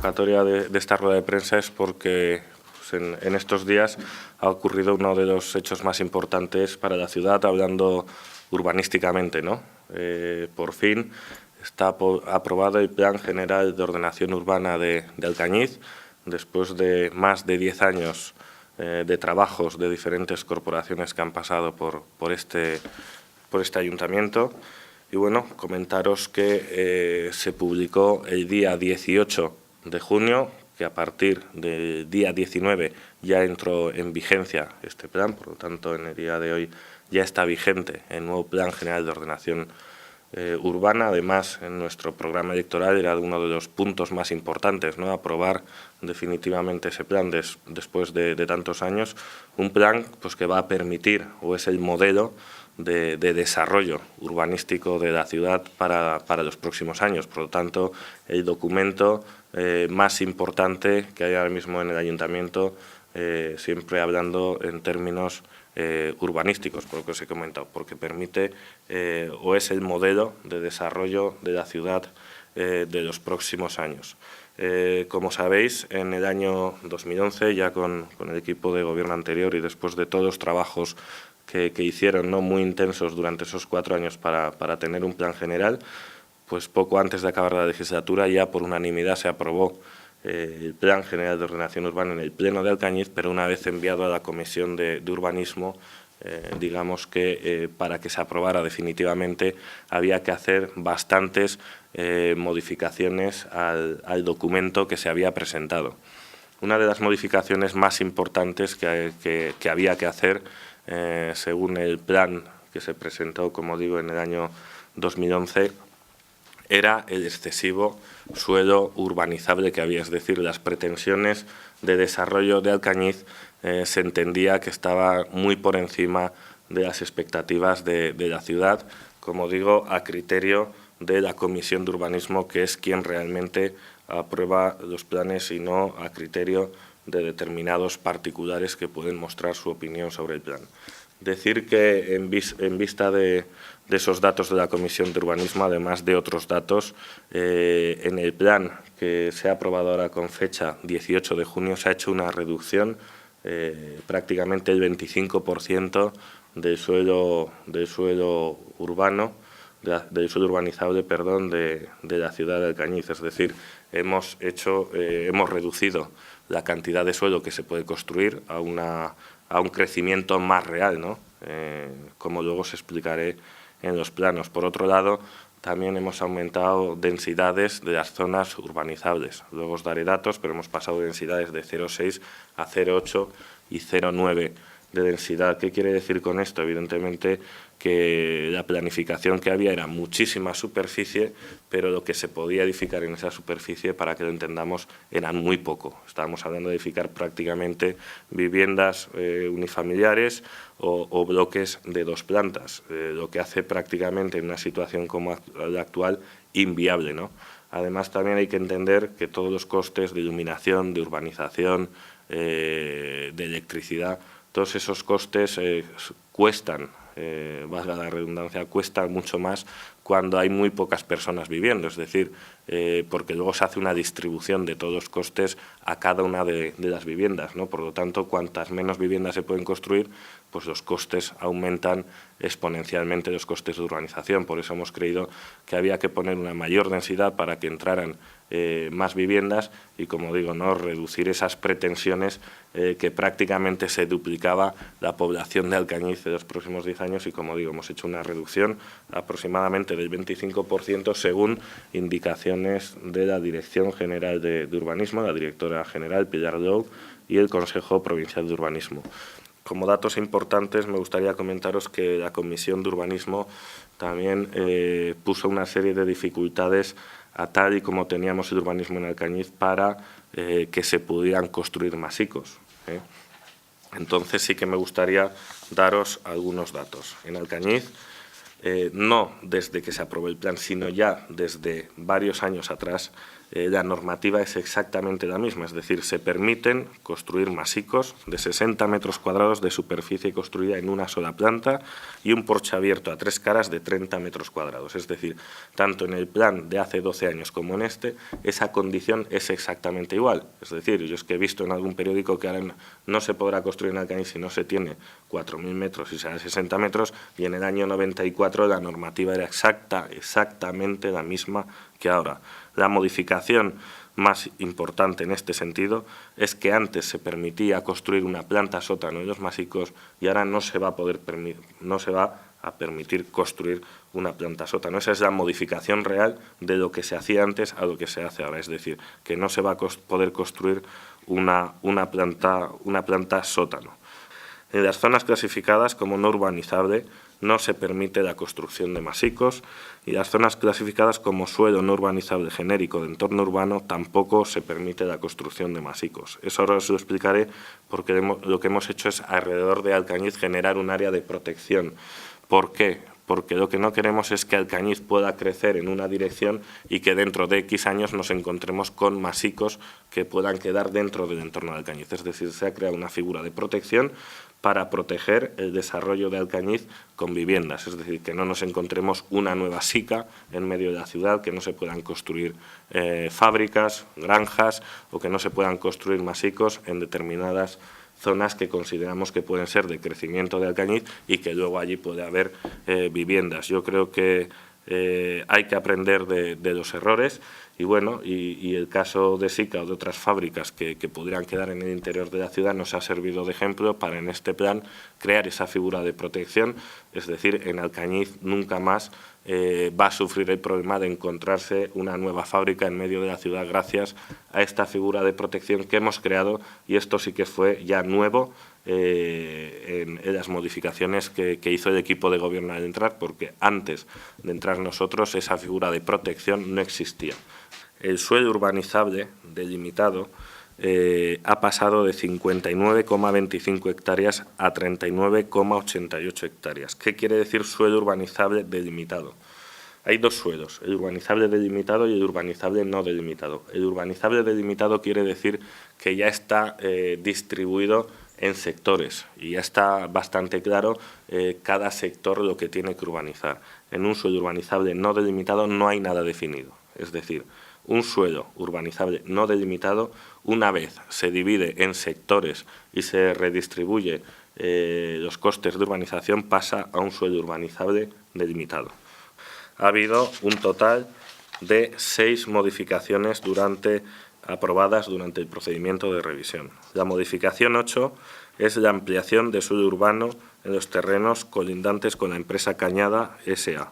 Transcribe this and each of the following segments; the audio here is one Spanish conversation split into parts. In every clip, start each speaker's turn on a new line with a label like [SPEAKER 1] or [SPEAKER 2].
[SPEAKER 1] convocatoria de esta rueda de prensa es porque pues, en estos días ha ocurrido uno de los hechos más importantes para la ciudad, hablando urbanísticamente, ¿no? Por fin está aprobado el Plan General de Ordenación Urbana de Alcañiz, después de más de 10 años de trabajos de diferentes corporaciones que han pasado por este ayuntamiento. Y bueno, comentaros que se publicó el día 18 de junio, que a partir del día 19 ya entró en vigencia este plan, por lo tanto en el día de hoy ya está vigente el nuevo Plan General de Ordenación Urbana. Además, en nuestro programa electoral era uno de los puntos más importantes, ¿no? Aprobar definitivamente ese plan después de tantos años, un plan pues, que va a permitir, o es el modelo de desarrollo urbanístico de la ciudad para los próximos años. Por lo tanto, el documento más importante que hay ahora mismo en el Ayuntamiento, siempre hablando en términos urbanísticos, por lo que os he comentado, porque permite o es el modelo de desarrollo de la ciudad de los próximos años. Como sabéis, en el año 2011, ya con el equipo de gobierno anterior y después de todos los trabajos que hicieron, ¿no?, muy intensos durante esos 4 años para tener un plan general, pues poco antes de acabar la legislatura ya por unanimidad se aprobó el Plan General de Ordenación Urbana en el Pleno de Alcañiz, pero una vez enviado a la Comisión de Urbanismo, digamos que para que se aprobara definitivamente había que hacer bastantes modificaciones al documento que se había presentado. Una de las modificaciones más importantes que había que hacer, según el plan que se presentó, como digo, en el año 2011, era el excesivo suelo urbanizable que había, es decir, las pretensiones de desarrollo de Alcañiz se entendía que estaba muy por encima de las expectativas de la ciudad, como digo, a criterio de la Comisión de Urbanismo, que es quien realmente aprueba los planes y no a criterio de determinados particulares que pueden mostrar su opinión sobre el plan. Decir que en vista de esos datos de la Comisión de Urbanismo, además de otros datos, en el plan que se ha aprobado ahora con fecha 18 de junio se ha hecho una reducción prácticamente el 25% del suelo urbano, del suelo urbanizable, perdón, de la ciudad de Alcañiz. Es decir, hemos reducido la cantidad de suelo que se puede construir a un crecimiento más real, ¿no? Como luego os explicaré en los planos. Por otro lado, también hemos aumentado densidades de las zonas urbanizables. Luego os daré datos, pero hemos pasado de densidades de 0,6 a 0,8 y 0,9 de densidad. ¿Qué quiere decir con esto? Evidentemente que la planificación que había era muchísima superficie, pero lo que se podía edificar en esa superficie, para que lo entendamos, era muy poco. Estábamos hablando de edificar prácticamente viviendas unifamiliares o bloques de 2 plantas, lo que hace prácticamente en una situación como la actual inviable, ¿no? Además, también hay que entender que todos los costes de iluminación, de urbanización, de electricidad, todos esos costes cuestan, valga la redundancia, cuesta mucho más cuando hay muy pocas personas viviendo, es decir, porque luego se hace una distribución de todos los costes a cada una de las viviendas, ¿no? Por lo tanto, cuantas menos viviendas se pueden construir, pues los costes aumentan exponencialmente, los costes de urbanización. Por eso hemos creído que había que poner una mayor densidad para que entraran más viviendas y, como digo, no reducir esas pretensiones que prácticamente se duplicaba la población de Alcañiz de los próximos 10 años y, como digo, hemos hecho una reducción aproximadamente del 25% según indicaciones de la Dirección General de Urbanismo, la directora general Pilar Dou y el Consejo Provincial de Urbanismo. Como datos importantes, me gustaría comentaros que la Comisión de Urbanismo también puso una serie de dificultades a tal y como teníamos el urbanismo en Alcañiz para que se pudieran construir masicos. Entonces sí que me gustaría daros algunos datos. En Alcañiz, no desde que se aprobó el plan, sino ya desde varios años atrás, la normativa es exactamente la misma, es decir, se permiten construir masicos de 60 metros cuadrados de superficie construida en una sola planta y un porche abierto a 3 caras de 30 metros cuadrados. Es decir, tanto en el plan de hace 12 años como en este, esa condición es exactamente igual. Es decir, yo es que he visto en algún periódico que ahora no se podrá construir en Alcañiz si no se tiene 4.000 metros y será 60 metros, y en el año 94 la normativa era exactamente la misma que ahora. La modificación más importante en este sentido es que antes se permitía construir una planta sótano en los masicos y ahora no se va a permitir construir una planta sótano. Esa es la modificación real de lo que se hacía antes a lo que se hace ahora, es decir, que no se va a poder construir una planta sótano. En las zonas clasificadas como no urbanizable no se permite la construcción de masicos, y las zonas clasificadas como suelo no urbanizable genérico de entorno urbano tampoco se permite la construcción de masicos. Eso ahora os lo explicaré, porque lo que hemos hecho es alrededor de Alcañiz generar un área de protección. ¿Por qué? Porque lo que no queremos es que Alcañiz pueda crecer en una dirección y que dentro de X años nos encontremos con masicos que puedan quedar dentro del entorno de Alcañiz. Es decir, se ha creado una figura de protección para proteger el desarrollo de Alcañiz con viviendas, es decir, que no nos encontremos una nueva sica en medio de la ciudad, que no se puedan construir fábricas, granjas, o que no se puedan construir masicos en determinadas zonas que consideramos que pueden ser de crecimiento de Alcañiz y que luego allí puede haber viviendas. Yo creo que hay que aprender de los errores, y bueno, y el caso de Sica o de otras fábricas que podrían quedar en el interior de la ciudad nos ha servido de ejemplo para en este plan crear esa figura de protección. Es decir, en Alcañiz nunca más va a sufrir el problema de encontrarse una nueva fábrica en medio de la ciudad gracias a esta figura de protección que hemos creado, y esto sí que fue ya nuevo en las modificaciones que hizo el equipo de gobierno al entrar, porque antes de entrar nosotros esa figura de protección no existía. El suelo urbanizable delimitado ha pasado de 59,25 hectáreas a 39,88 hectáreas. ¿Qué quiere decir suelo urbanizable delimitado? Hay dos suelos, el urbanizable delimitado y el urbanizable no delimitado. El urbanizable delimitado quiere decir que ya está distribuido en sectores y ya está bastante claro cada sector lo que tiene que urbanizar. En un suelo urbanizable no delimitado no hay nada definido, es decir, un suelo urbanizable no delimitado, una vez se divide en sectores y se redistribuye los costes de urbanización, pasa a un suelo urbanizable delimitado. Ha habido un total de 6 modificaciones aprobadas durante el procedimiento de revisión. La modificación 8 es la ampliación de suelo urbano en los terrenos colindantes con la empresa Cañada S.A.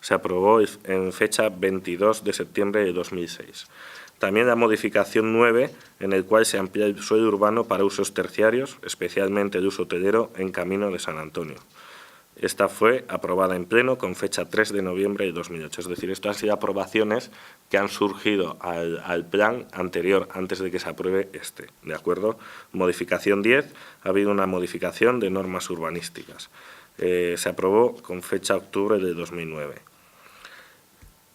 [SPEAKER 1] Se aprobó en fecha 22 de septiembre de 2006. También la modificación 9, en el cual se amplía el suelo urbano para usos terciarios, especialmente el uso hotelero en Camino de San Antonio. Esta fue aprobada en pleno con fecha 3 de noviembre de 2008. Es decir, estas han sido aprobaciones que han surgido al plan anterior, antes de que se apruebe este. ¿De acuerdo? Modificación 10, ha habido una modificación de normas urbanísticas. Se aprobó con fecha octubre de 2009.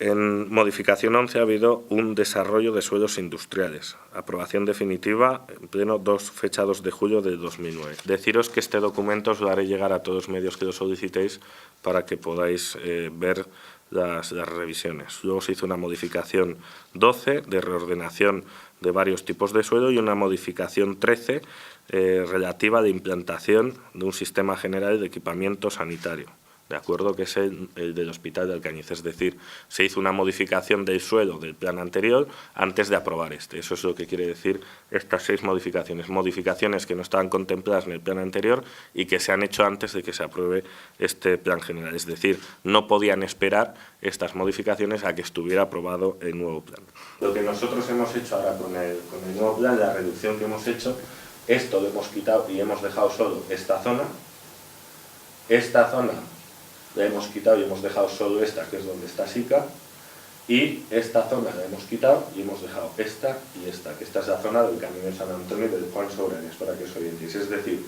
[SPEAKER 1] En modificación 11 ha habido un desarrollo de suelos industriales. Aprobación definitiva en pleno fecha 2 de julio de 2009. Deciros que este documento os lo haré llegar a todos los medios que lo solicitéis para que podáis ver las revisiones. Luego se hizo una modificación 12 de reordenación de varios tipos de suelo y una modificación 13 relativa a la implantación de un sistema general de equipamiento sanitario. ¿De acuerdo? Que es el del Hospital de Alcañiz. Es decir, se hizo una modificación del suelo del plan anterior antes de aprobar este. Eso es lo que quiere decir estas 6 modificaciones. Modificaciones que no estaban contempladas en el plan anterior y que se han hecho antes de que se apruebe este plan general. Es decir, no podían esperar estas modificaciones a que estuviera aprobado el nuevo plan. Lo que nosotros hemos hecho ahora con el nuevo plan, la reducción que hemos hecho, esto lo hemos quitado y hemos dejado solo esta zona. Esta zona la hemos quitado y hemos dejado solo esta, que es donde está Sica, y esta zona la hemos quitado y hemos dejado esta y esta, que esta es la zona del Camino de San Antonio y del Juan Soberanes, para que os orientéis. Es decir,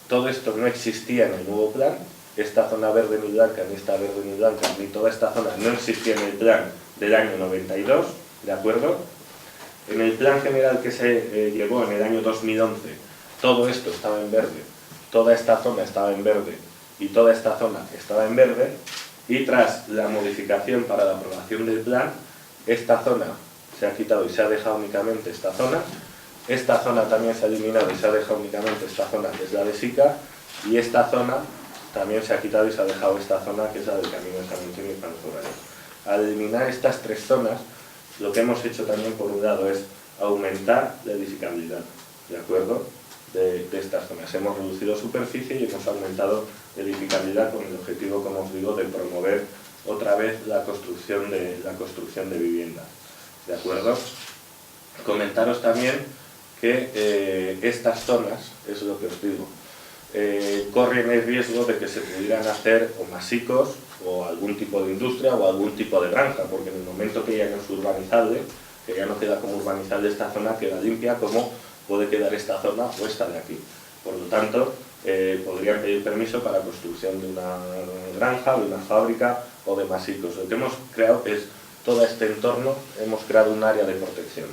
[SPEAKER 1] todo esto no existía en el nuevo plan, esta zona verde ni blanca, ni esta verde ni blanca, ni toda esta zona no existía en el plan del año 92, ¿de acuerdo? En el plan general que se llevó en el año 2011, todo esto estaba en verde, toda esta zona estaba en verde y toda esta zona estaba en verde, y tras la modificación para la aprobación del plan, esta zona se ha quitado y se ha dejado únicamente esta zona también se ha eliminado y se ha dejado únicamente esta zona, que es la de Sica, y esta zona también se ha quitado y se ha dejado esta zona, que es la del Camino de San Antonio y Panos Horarios. Al eliminar estas tres zonas, lo que hemos hecho también, por un lado, es aumentar la edificabilidad, ¿de acuerdo?, de estas zonas. Hemos reducido superficie y hemos aumentado edificabilidad con el objetivo, como os digo, de promover otra vez la construcción de viviendas, ¿de acuerdo? Comentaros también que estas zonas, es lo que os digo, corren el riesgo de que se pudieran hacer o masicos o algún tipo de industria o algún tipo de granja, porque en el momento que ya no es urbanizable, que ya no queda como urbanizable esta zona, queda limpia como puede quedar esta zona o esta de aquí. Por lo tanto, podrían pedir permiso para construcción de una granja, de una fábrica o de masicos. Lo que hemos creado es todo este entorno, hemos creado un área de protección.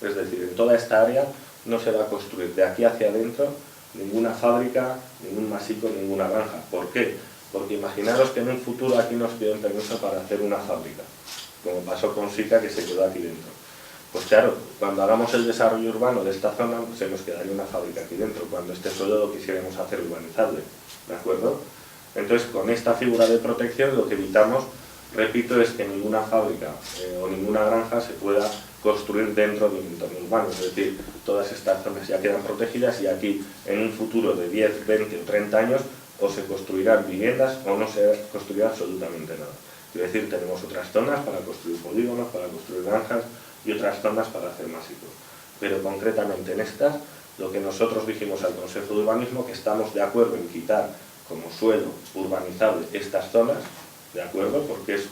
[SPEAKER 1] Es decir, en toda esta área no se va a construir de aquí hacia adentro ninguna fábrica, ningún masico, ninguna granja. ¿Por qué? Porque imaginaros que en un futuro aquí nos piden permiso para hacer una fábrica, como pasó con Sica, que se quedó aquí dentro. Pues claro, cuando hagamos el desarrollo urbano de esta zona, se nos quedaría una fábrica aquí dentro, cuando este suelo lo quisiéramos hacer urbanizable, ¿de acuerdo? Entonces, con esta figura de protección, lo que evitamos, repito, es que ninguna fábrica o ninguna granja se pueda construir dentro de un entorno urbano, es decir, todas estas zonas ya quedan protegidas y aquí, en un futuro de 10, 20 o 30 años, o se construirán viviendas o no se construirá absolutamente nada. Quiero decir, tenemos otras zonas para construir polígonos, para construir granjas y otras zonas para hacer masivos. Pero concretamente en estas, lo que nosotros dijimos al Consejo de Urbanismo, que estamos de acuerdo en quitar como suelo urbanizable estas zonas, ¿de acuerdo? Porque es,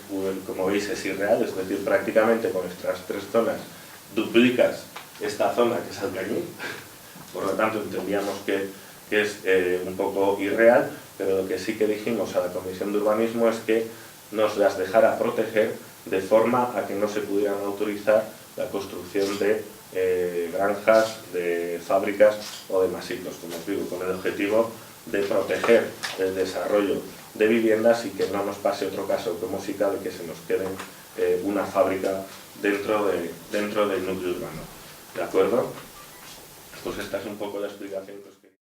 [SPEAKER 1] como veis, es irreal, es decir, prácticamente con estas tres zonas duplicas esta zona que es Alcañiz, por lo tanto entendíamos que es un poco irreal, pero lo que sí que dijimos a la Comisión de Urbanismo es que nos las dejara proteger de forma a que no se pudieran autorizar la construcción de granjas, de fábricas o de masicos, como os digo, con el objetivo de proteger el desarrollo de viviendas y que no nos pase otro caso como Sica, de que se nos quede una fábrica dentro del núcleo urbano. ¿De acuerdo? Pues esta es un poco la explicación que os quería.